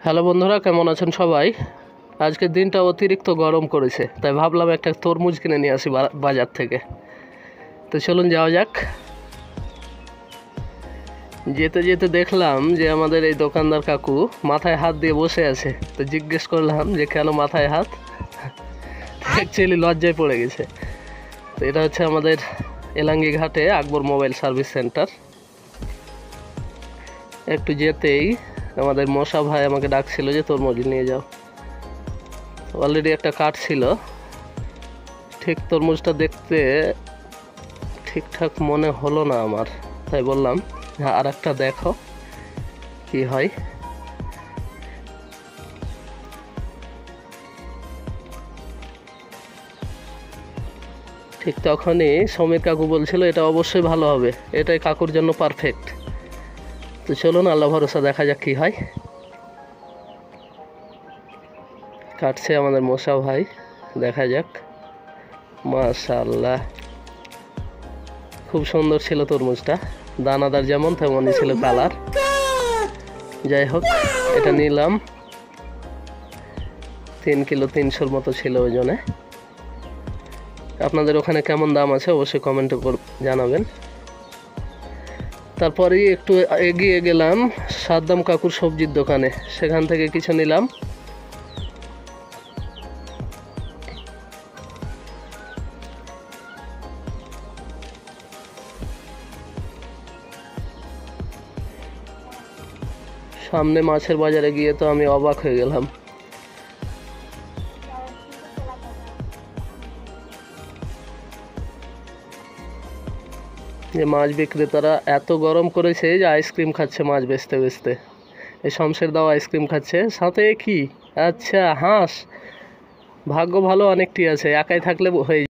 Hello বন্ধুরা, কেমন আছেন সবাই? আজকের দিনটা অতিরিক্ত গরম করেছে, তাই ভাবলাম একটা তরমুজ কিনে নিয়ে আসি বাজার থেকে। তো চলুন যাওয়া যাক। যেতে যেতে দেখলাম যে আমাদের এই দোকানদার কাকু মাথায় হাত দিয়ে বসে আছে। তো জিজ্ঞেস করলাম যে কেন মাথায় হাত। অ্যাকচুয়ালি লজ্জায় পড়ে গেছে। তো এটা হচ্ছে আমাদের এলাঙ্গি ঘাটে আকবর মোবাইল সার্ভিস সেন্টার। একটু যেতেই আমাদের মশা ভাই আমাকে ডাকছিল যে তরমুজ নিয়ে যাও। অলরেডি একটা কাঠ ছিল, ঠিক তরমুজটা দেখতে ঠিকঠাক মনে হলো না আমার, তাই বললাম আর একটা দেখো কি হয়। ঠিক তখনই সমীর কাকু বলছিল এটা অবশ্যই ভালো হবে, এটাই কাকুর জন্য পারফেক্ট। তো চলুন আল্লাহ ভরসা, দেখা যাক কি হয়। কাটছে আমাদের মশা ভাই, দেখা যাক। মাশাআল্লাহ, খুব সুন্দর ছিল তরমুজটা, দানাদার যেমন তেমনই ছিল কালার। যাই হোক, এটা নিলাম। 3 কিলো 300-র মতো ছিল ওজনে। আপনাদের ওখানে কেমন দাম আছে অবশ্যই কমেন্টে জানাবেন। তারপরেই একটু এগিয়ে গেলাম সাদ্দাম কাকুর সবজির দোকানে, সেখান থেকে কিছু নিলাম। সামনে মাছের বাজারে গিয়ে তো আমি অবাক হয়ে গেলাম। যে মাছ বিক্রেতারা এত গরম করেছে যে আইসক্রিম খাচ্ছে মাছ বেচতে বেচতে। এই শমশের দাও আইসক্রিম খাচ্ছে, সাথে কি, আচ্ছা হাঁস। ভাগ্য ভালো, অনেকটি আছে, একাই থাকলে হয়ে